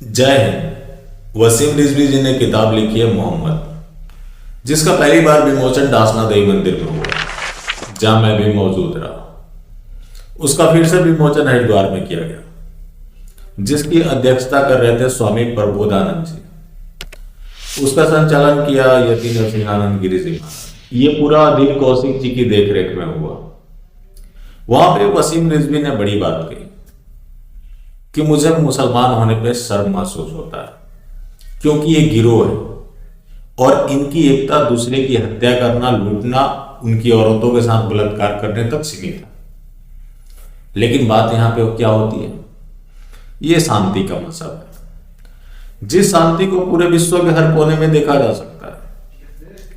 जय हिंद। वसीम रिजवी जी ने किताब लिखी है मोहम्मद, जिसका पहली बार विमोचन डासना देवी मंदिर में हुआ, जहां मैं भी मौजूद रहा। उसका फिर से विमोचन हरिद्वार में किया गया, जिसकी अध्यक्षता कर रहे थे स्वामी प्रबोधानंद जी। उसका संचालन किया यति नरसिंहानंद गिरी जी। ये पूरा दिन कौशिक जी की देखरेख में हुआ। वहां पे वसीम रिजवी ने बड़ी बात कही कि मुझे मुसलमान होने पे शर्म महसूस होता है, क्योंकि ये गिरोह है और इनकी एकता दूसरे की हत्या करना, लूटना, उनकी औरतों के साथ बलात्कार करने तक सीमित है। लेकिन बात यहां पे क्या होती है, ये शांति का मसला है, जिस शांति को पूरे विश्व के हर कोने में देखा जा सकता है।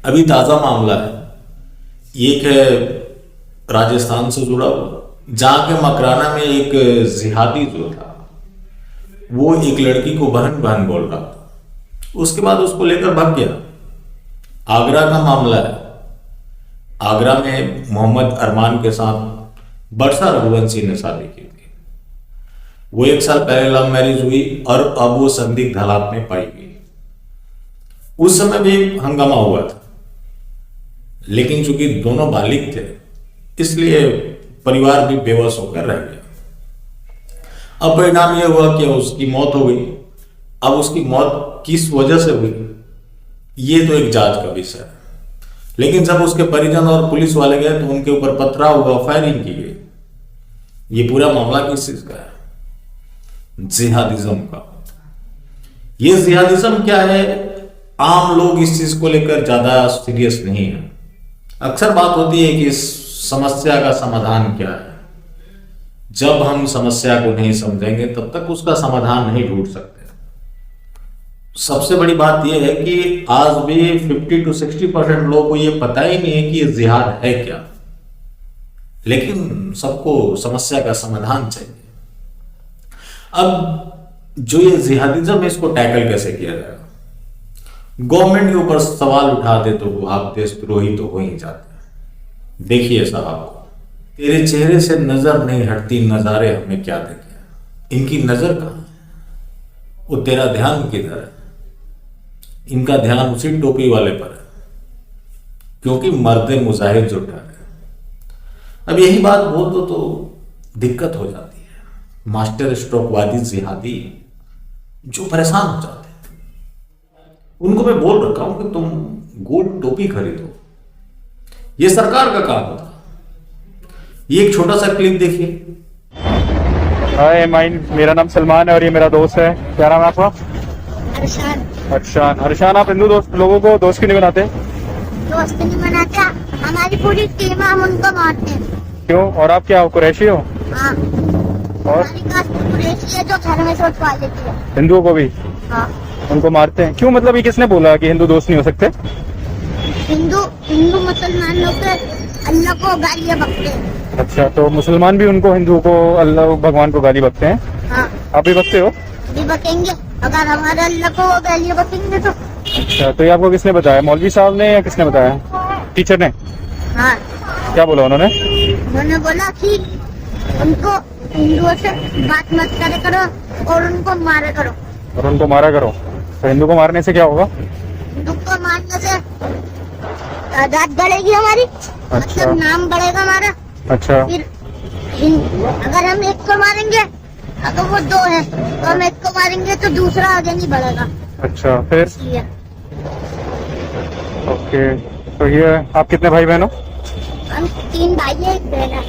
अभी ताजा मामला है, एक है राजस्थान से जुड़ा हुआ, जहां के मकराना में एक जिहादी जो था, वो एक लड़की को बहन बहन बोल रहा था, उसके बाद उसको लेकर भाग गया। आगरा का मामला है, आगरा में मोहम्मद अरमान के साथ वर्षा रघुवंशी ने शादी की थी। वो 1 साल पहले लव मैरिज हुई और अब वो संदिग्ध हालात में पाई गई। उस समय भी हंगामा हुआ था, लेकिन चूंकि दोनों बालिग थे, इसलिए परिवार भी बेबस होकर रह गया। अब परिणाम यह हुआ कि उसकी मौत हो गई। अब उसकी मौत किस वजह से हुई, ये तो एक जांच का विषय है। लेकिन जब उसके परिजन और पुलिस वाले गए तो उनके ऊपर पथराव हुआ, फायरिंग की गई। ये पूरा मामला किस चीज का है? जिहादिज्म का। ये जिहादिज्म क्या है? आम लोग इस चीज को लेकर ज्यादा सीरियस नहीं है। अक्सर बात होती है कि इस समस्या का समाधान क्या है। जब हम समस्या को नहीं समझेंगे तब तक उसका समाधान नहीं ढूंढ सकते। सबसे बड़ी बात यह है कि आज भी 50 to 60% लोगों को यह पता ही नहीं है कि यह जिहाद है क्या, लेकिन सबको समस्या का समाधान चाहिए। अब जो ये जिहादिज्म है, इसको टैकल कैसे किया जाएगा? गवर्नमेंट के ऊपर सवाल उठा दे तो वो आप देशद्रोही तो हो ही जाते हैं। देखिए साहब, तेरे चेहरे से नजर नहीं हटती, नजारे हमें क्या देखे। इनकी नजर कहां है? वो तेरा ध्यान किधर है? इनका ध्यान उसी टोपी वाले पर है, क्योंकि मर्दे मुजाहिद जो ठहरे। अब यही बात बोल दो तो दिक्कत हो जाती है। मास्टर स्ट्रोकवादी जिहादी जो परेशान हो जाते हैं, उनको मैं बोल रखा हूं कि तुम गोल टोपी खरीदो, ये सरकार का काम होता है। ये एक छोटा सा क्लिप देखिए। हाय माइन, मेरा नाम सलमान है और ये मेरा दोस्त है। क्या नाम है आपका? अरशान। अरशान। अरशान, आप हिंदू दोस्त लोगों को दोस्त क्यों नहीं बनाते? दोस्त नहीं बनाता, हमारी पूरी टीम है, हम उनको मारते हैं। क्यों? और आप क्या हो, कुरैशी हो? हाँ। और हमारी कास्ट कुरैशी है जो घर में से उठवा लेती है। हिंदुओं को भी हाँ। उनको मारते हैं क्यों? मतलब ये किसने बोला कि हिंदू दोस्त नहीं हो सकते? हिंदू हिंदू मुसलमान लोग अल्लाह को गालियाँ बकते हैं। अच्छा, तो मुसलमान भी उनको, हिंदुओं को, अल्लाह भगवान को गाली बकते हैं? हाँ। आप भी बकते हो? भी बकेंगे, अगर हमारे अल्लाह को गालियाँ बकेंगे तो। अच्छा, तो ये आपको किसने बताया? मौलवी साहब ने या किसने बताया? टीचर ने? हाँ। क्या बोला उन्होंने? उन्होंने बोला कि उनको हिंदुओं से बात मत करे करो और उनको मारा करो। और उनको मारा करो? तो हिंदू को मारने से क्या होगा? हिंदू को मारने से तादाद बढ़ेगी हमारी। अच्छा। मतलब नाम बढ़ेगा हमारा। अच्छा। फिर अगर हम एक को मारेंगे, अगर वो 2 है तो हम एक को मारेंगे तो दूसरा आगे नहीं बढ़ेगा। अच्छा, फिर? इसलिए ओके, तो ये आप कितने भाई बहन हो? हम 3 भाई है, 1 बहन है।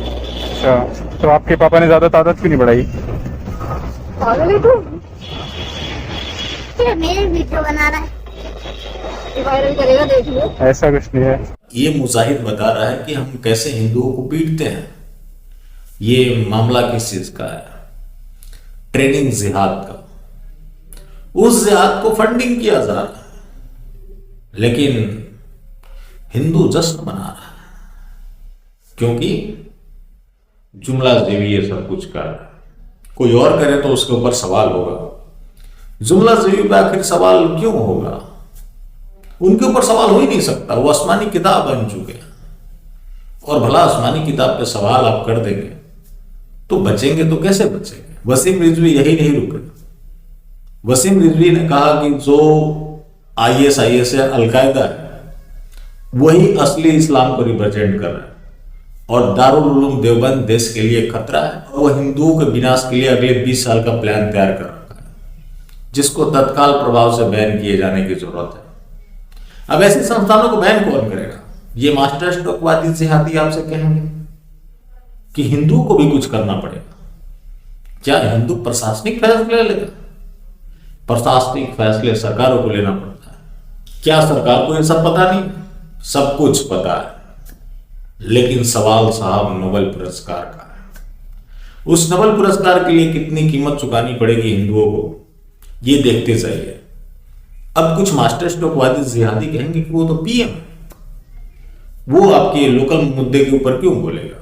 अच्छा, तो आपके पापा ने ज्यादा तादाद क्यों नहीं बढ़ाई? मेरे वीडियो बना रहा है, वायरल करेगा, देख लो। ऐसा कुछ नहीं है। ये मुजाहिद बता रहा है कि हम कैसे हिंदुओं को पीटते हैं। ये मामला किस चीज का है? ट्रेनिंग जिहाद का। उस जिहाद को फंडिंग किया जा रहा है, लेकिन हिंदू जश्न मना रहा है, क्योंकि जुमला जेवी ये सब कुछ कर रहा है। कोई और करे तो उसके ऊपर सवाल होगा। जुमला जेवी पे आखिर सवाल क्यों होगा? उनके ऊपर सवाल हो ही नहीं सकता, वो आसमानी किताब बन चुके हैं। और भला आसमानी किताब पे सवाल आप कर देंगे तो बचेंगे तो कैसे बचेंगे? वसीम रिजवी यही नहीं रुके, वसीम रिजवी ने कहा कि जो ISIS है, अलकायदा है, वही असली इस्लाम को रिप्रेजेंट कर रहा है और दारुल उलूम देवबंद देश के लिए खतरा है और वो हिंदुओं के विनाश के लिए अगले 20 साल का प्लान तैयार कर रखा है, जिसको तत्काल प्रभाव से बैन किए जाने की जरूरत है। अब ऐसे संस्थानों को बैन कौन करेगा? ये मास्टर स्ट्रोकवादी जिहादी आपसे कहेंगे कि हिंदुओं को भी कुछ करना पड़ेगा। क्या हिंदू प्रशासनिक फैसले लेगा? प्रशासनिक फैसले सरकारों को लेना पड़ता है। क्या सरकार को ये सब पता नहीं? सब कुछ पता है, लेकिन सवाल साहब नोबेल पुरस्कार का है। उस नोबेल पुरस्कार के लिए कितनी कीमत चुकानी पड़ेगी हिंदुओं को, ये देखते जाइए। अब कुछ मास्टर स्ट्रोकवादी जिहादी कहेंगे कि वो तो PM है, वो आपके लोकल मुद्दे के ऊपर क्यों बोलेगा?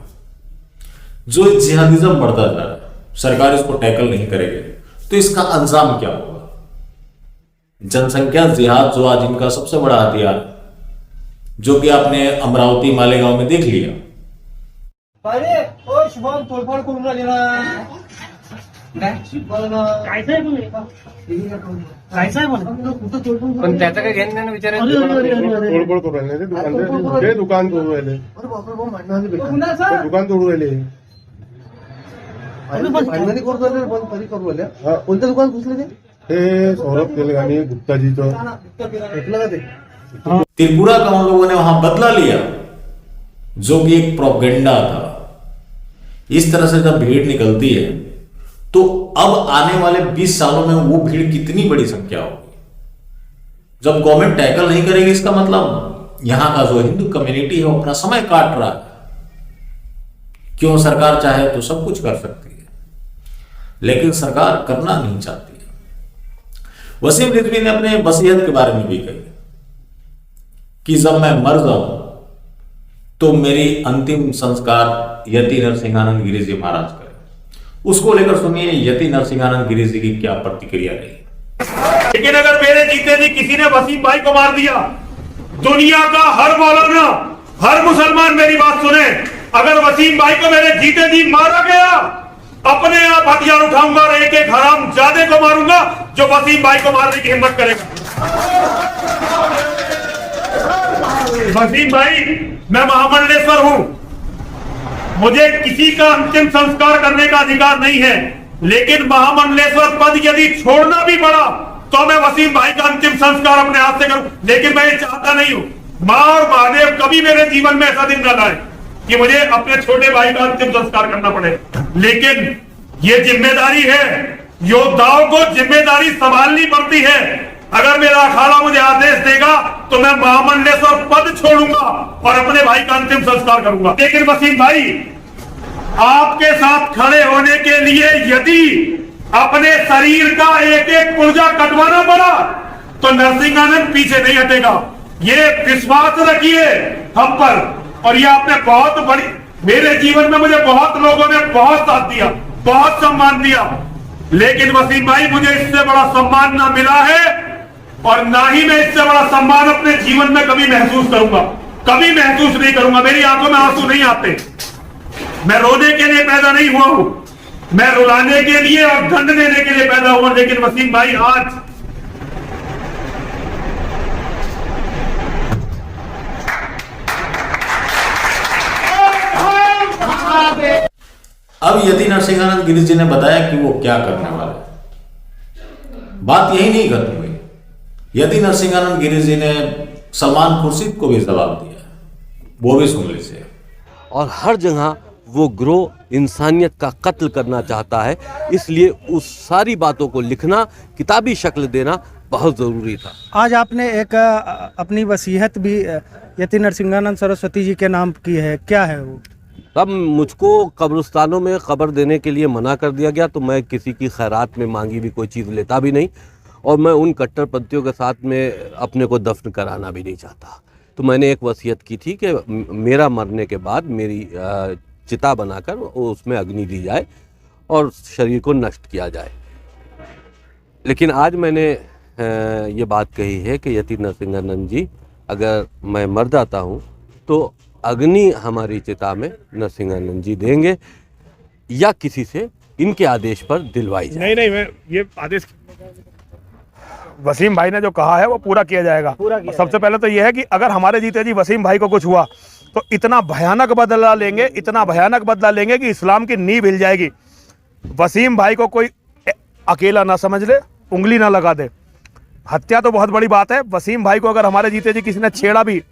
जो जिहादिज्म बढ़ता जा रहा है, सरकार इसको टैकल नहीं करेगी तो इसका अंजाम क्या होगा? जनसंख्या जिहाद जो आज इनका सबसे बड़ा हथियार है, जो कि आपने अमरावती मालेगांव में देख लिया। अरे ओ शुभम तोडफोड करून राहिली ना पण त्याचं काय घेणं नाही विचार तोडफोड करू राहिले ते दुकान तोडू राहिले ते दुकान तोडू राहिले भांडणी करू राहिले पण तरी करू राहिले कोणतं दुकान घुसले ते सौरभ तेलंगानी गुप्ताजीचं भेटलं का ते त्रिपुरा का उन लोगों ने वहां बदला लिया, जो कि एक प्रोपेगेंडा था। इस तरह से जब भीड़ निकलती है तो अब आने वाले 20 सालों में वो भीड़ कितनी बड़ी संख्या होगी। जब गवर्नमेंट टैकल नहीं करेगी, इसका मतलब यहां का जो हिंदू कम्युनिटी है वो अपना समय काट रहा है। क्यों? सरकार चाहे तो सब कुछ कर सकती है, लेकिन सरकार करना नहीं चाहती है। वसीम रिजवी ने अपने वसीयत के बारे में भी कही कि जब मैं मर जाऊं तो मेरी अंतिम संस्कार यति नरसिंहानंद गिरी जी महाराज करें। उसको लेकर सुनिए यति नरसिंहानंद गिरी जी की क्या प्रतिक्रिया रही। लेकिन अगर मेरे जीते जी किसी ने वसीम भाई को मार दिया, दुनिया का हर मौलाना, हर मुसलमान मेरी बात सुने, अगर वसीम भाई को मेरे जीते जी मारा गया, अपने आप हथियार उठाऊंगा और एक एक हराम जादे को मारूंगा जो वसीम भाई को मारने की हिम्मत करेगा। वसीम भाई, मैं महामंडलेश्वर हूं, मुझे किसी का अंतिम संस्कार करने का अधिकार नहीं है, लेकिन महामंडलेश्वर पद यदि छोड़ना भी पड़ा तो मैं वसीम भाई का अंतिम संस्कार अपने हाथ से करूं। लेकिन मैं ये चाहता नहीं हूं, मां और महादेव कभी मेरे जीवन में ऐसा दिन न लाए कि मुझे अपने छोटे भाई का अंतिम संस्कार करना पड़े। लेकिन ये जिम्मेदारी है, योद्धाओं को जिम्मेदारी संभालनी पड़ती है। अगर मेरा अखाड़ा मुझे आदेश देगा तो मैं महामंडलेश्वर पद छोड़ूंगा और अपने भाई का अंतिम संस्कार करूंगा। लेकिन वसीम भाई, आपके साथ खड़े होने के लिए यदि अपने शरीर का एक एक पुर्जा कटवाना पड़ा तो नरसिंहानंद पीछे नहीं हटेगा। ये विश्वास रखिए हम पर। और ये आपने बहुत बड़ी, मेरे जीवन में मुझे बहुत लोगों ने बहुत साथ दिया, बहुत सम्मान दिया, लेकिन वसीम भाई मुझे इससे बड़ा सम्मान ना मिला है और ना ही मैं इससे बड़ा सम्मान अपने जीवन में कभी महसूस करूंगा। कभी महसूस नहीं करूंगा। मेरी आंखों में आंसू नहीं आते। मैं रोने के लिए पैदा नहीं हुआ हूं, मैं रुलाने के लिए और दंड देने के लिए पैदा हुआ। लेकिन वसीम भाई, आज अब यति नरसिंहानंद गिरी जी ने बताया कि वो क्या करने वाले हैं। बात यही नहीं खत्म हुई। यति नरसिंहानंद गिरी जी ने सलमान खुर्शीद को भी जवाब दिया, वो भी सुन लीजिए। और हर जगह वो ग्रोह इंसानियत का कत्ल करना चाहता है, इसलिए उस सारी बातों को लिखना, किताबी शक्ल देना बहुत ज़रूरी था। आज आपने एक अपनी वसीयत भी यति नरसिंहानंद सरस्वती जी के नाम की है, क्या है वो? तब मुझको कब्रिस्तानों में खबर देने के लिए मना कर दिया गया, तो मैं किसी की खैरात में मांगी हुई कोई चीज़ लेता भी नहीं और मैं उन कट्टरपंथियों के साथ में अपने को दफन कराना भी नहीं चाहता। तो मैंने एक वसीयत की थी कि मेरा मरने के बाद मेरी चिता बनाकर उसमें अग्नि दी जाए और शरीर को नष्ट किया जाए। लेकिन आज मैंने ये बात कही है कि यति नरसिंहानंद जी, अगर मैं मर जाता हूँ तो अग्नि हमारी चिता में नरसिंहानंद जी देंगे या किसी से इनके आदेश पर दिलवाई जाए। नहीं, मैं ये आदेश वसीम भाई ने जो कहा है वो पूरा किया जाएगा। सबसे पहले तो ये है कि अगर हमारे जीते जी वसीम भाई को कुछ हुआ तो इतना भयानक बदला लेंगे, इतना भयानक बदला लेंगे कि इस्लाम की नींव हिल जाएगी। वसीम भाई को कोई अकेला ना समझ ले, उंगली ना लगा दे। हत्या तो बहुत बड़ी बात है, वसीम भाई को अगर हमारे जीते जी किसी ने छेड़ा भी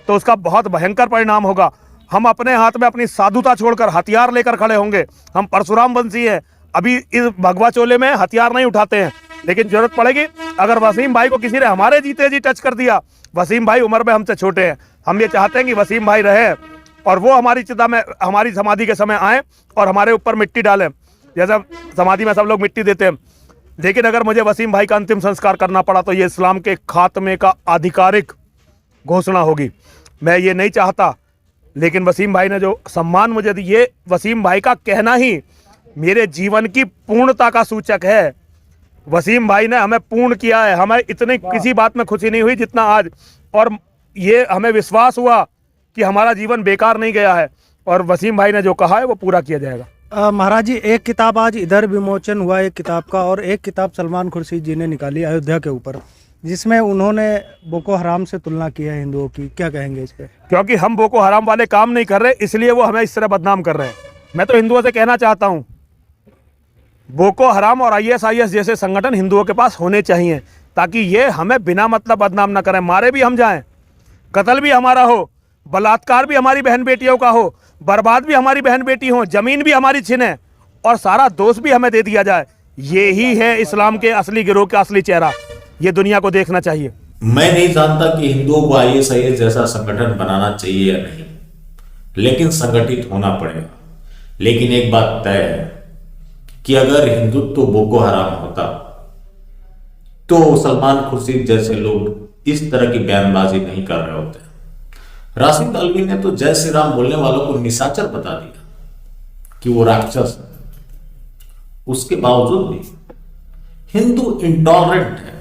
तो उसका बहुत भयंकर परिणाम होगा। हम अपने हाथ में अपनी साधुता छोड़कर हथियार लेकर खड़े होंगे। हम परशुराम वंशी हैं, अभी इस भगवा चोले में हथियार नहीं उठाते हैं, लेकिन जरूरत पड़ेगी अगर वसीम भाई को किसी ने हमारे जीते जी टच कर दिया। वसीम भाई उम्र में हमसे छोटे हैं, हम ये चाहते हैं कि वसीम भाई रहे और वो हमारी चिता में, हमारी समाधि के समय आए और हमारे ऊपर मिट्टी डालें, जैसा समाधि में सब लोग मिट्टी देते हैं। लेकिन अगर मुझे वसीम भाई का अंतिम संस्कार करना पड़ा तो ये इस्लाम के खात्मे का आधिकारिक घोषणा होगी। मैं ये नहीं चाहता, लेकिन वसीम भाई ने जो सम्मान मुझे दी, ये वसीम भाई का कहना ही मेरे जीवन की पूर्णता का सूचक है। वसीम भाई ने हमें पूर्ण किया है। हमें इतनी किसी बात में खुशी नहीं हुई जितना आज, और ये हमें विश्वास हुआ कि हमारा जीवन बेकार नहीं गया है और वसीम भाई ने जो कहा है वो पूरा किया जाएगा। महाराज जी, एक किताब आज इधर विमोचन हुआ एक किताब का, और एक किताब सलमान खुर्शीद जी ने निकाली अयोध्या के ऊपर, जिसमें उन्होंने बोको हराम से तुलना की है हिंदुओं की। क्या कहेंगे इस पे? क्योंकि हम बोको हराम वाले काम नहीं कर रहे, इसलिए वो हमें इस तरह बदनाम कर रहे हैं। मैं तो हिंदुओं से कहना चाहता हूँ, बोको हराम और ISIS जैसे संगठन हिंदुओं के पास होने चाहिए, ताकि ये हमें बिना मतलब बदनाम ना करें। मारे भी हम जाएं, कत्ल भी हमारा हो, बलात्कार भी हमारी बहन बेटियों का हो, बर्बाद भी हमारी बहन बेटी हो, जमीन भी हमारी छिने और सारा दोष भी हमें दे दिया जाए। ये ही है इस्लाम के असली गिरोह का असली चेहरा। ये दुनिया को देखना चाहिए। मैं नहीं जानता कि हिंदुओं को ISIS जैसा संगठन बनाना चाहिए या नहीं, लेकिन संगठित होना पड़ेगा। लेकिन एक बात तय है कि अगर हिंदुत्व बोको हराम होता तो सलमान खुर्शीद जैसे लोग इस तरह की बयानबाजी नहीं कर रहे होते। राशिद अल्वी ने तो जय श्री राम बोलने वालों को निशाचर बता दिया कि वो राक्षस है। उसके बावजूद भी हिंदू इंटॉलरेंट है,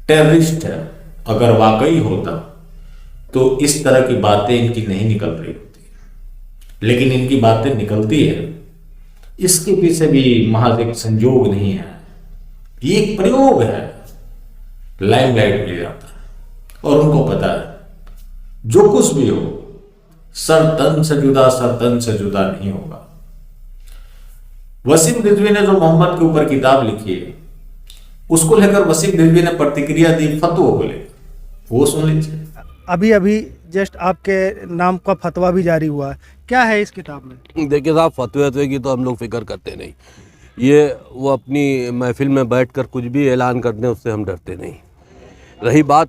टेररिस्ट है। अगर वाकई होता तो इस तरह की बातें इनकी नहीं निकल रही होती, लेकिन इनकी बातें निकलती है। इसके पीछे भी महज एक संयोग नहीं है, ये एक प्रयोग है। लाइमलाइट मिल जाता है और उनको पता है जो कुछ भी हो सर तन से जुदा नहीं होगा। वसीम रिजवी ने जो मोहम्मद के ऊपर किताब लिखी है, उसको लेकर वसीम रिजवी ने प्रतिक्रिया दी फतवा को लेकर, वो सुन लीजिए। अभी अभी जस्ट आपके नाम का फतवा भी जारी हुआ है, क्या है इस किताब में? देखिए साहब, फतवे की तो हम लोग फिक्र करते नहीं। ये वो अपनी महफिल में बैठकर कुछ भी ऐलान कर दें, उससे हम डरते नहीं। रही बात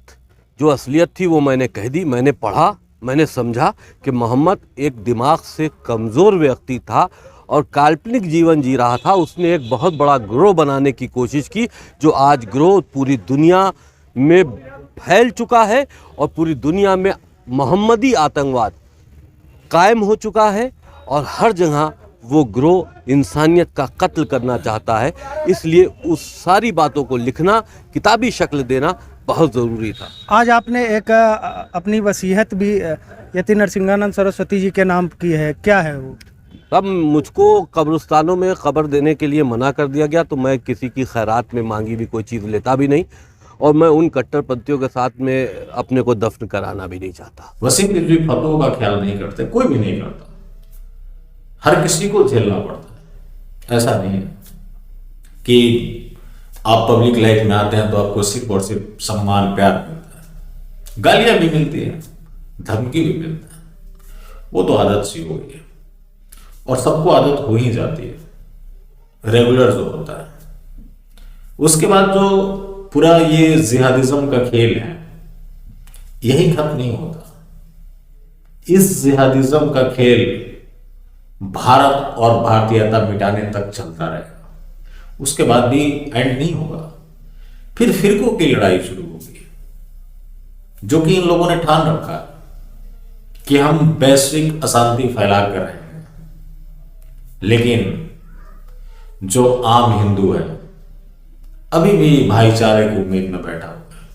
जो असलियत थी वो मैंने कह दी। मैंने पढ़ा, मैंने समझा कि मोहम्मद एक दिमाग से कमज़ोर व्यक्ति था और काल्पनिक जीवन जी रहा था। उसने एक बहुत बड़ा ग्रोह बनाने की कोशिश की, जो आज ग्रोह पूरी दुनिया में फैल चुका है और पूरी दुनिया में मोहम्मदी आतंकवाद कायम हो चुका है और हर जगह वो ग्रोह इंसानियत का कत्ल करना चाहता है। इसलिए उस सारी बातों को लिखना, किताबी शक्ल देना बहुत ज़रूरी था। आज आपने एक अपनी वसीयत भी यति नरसिंहानंद सरस्वती जी के नाम की है, क्या है वो? तब मुझको कब्रिस्तानों में कब्र देने के लिए मना कर दिया गया, तो मैं किसी की खैरात में मांगी भी कोई चीज़ लेता भी नहीं और मैं उन कट्टरपंथियों के साथ में अपने को दफन कराना भी नहीं चाहता। वसीम रिजवी फतों का ख्याल नहीं करते, कोई भी नहीं करता। हर किसी को झेलना पड़ता है। ऐसा नहीं है कि आप पब्लिक लाइफ में आते हैं तो आपको सिर्फ और सिर्फ सम्मान प्यार मिलता है। गालियां भी मिलती हैं, धमकी भी मिलता है, वो तो आदत सी हो गई है और सबको आदत हो ही जाती है, रेगुलर जो होता है। उसके बाद जो पूरा ये जिहादिज्म का खेल है, यही खत्म नहीं होता। इस जिहादिज्म का खेल भारत और भारतीयता मिटाने तक चलता रहेगा। उसके बाद भी एंड नहीं होगा। फिर फिरकों की लड़ाई शुरू होगी, जो कि इन लोगों ने ठान रखा है कि हम वैश्विक अशांति फैला कर रहे हैं। लेकिन जो आम हिंदू है अभी भी भाईचारे की उम्मीद में बैठा हुआ है,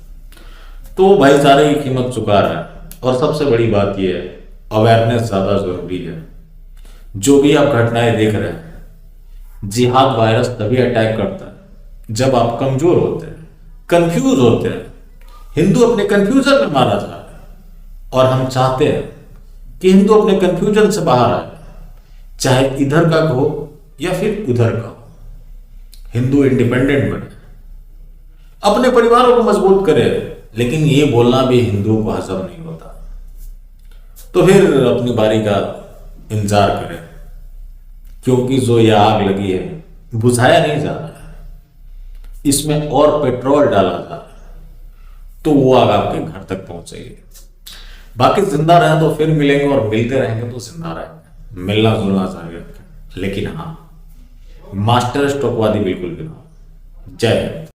तो भाईचारे की कीमत चुका रहा है। और सबसे बड़ी बात यह है, अवेयरनेस ज्यादा जरूरी है। जो भी आप घटनाएं देख रहे हैं, जिहाद वायरस तभी अटैक करता है जब आप कमजोर होते हैं, कंफ्यूज होते हैं। हिंदू अपने कंफ्यूजन में मारा जा रहा है और हम चाहते हैं कि हिंदू अपने कंफ्यूजन से बाहर आए, चाहे इधर का हो या फिर उधर का हो। हिंदू इंडिपेंडेंट बने, अपने परिवारों को मजबूत करे, लेकिन ये बोलना भी हिंदुओं को हजम नहीं होता। तो फिर अपनी बारी का इंतजार करें, क्योंकि जो ये आग लगी है बुझाया नहीं जा रहा है, इसमें और पेट्रोल डाला जा रहा है, तो वो आग आपके घर तक पहुंचेगी। बाकी जिंदा रहे तो फिर मिलेंगे और मिलते रहेंगे तो जिंदा रहेंगे, मिलना जुलना चाहिए, लेकिन हाँ मास्टर स्ट्रोकवादी बिल्कुल भी ना। जय हिंद।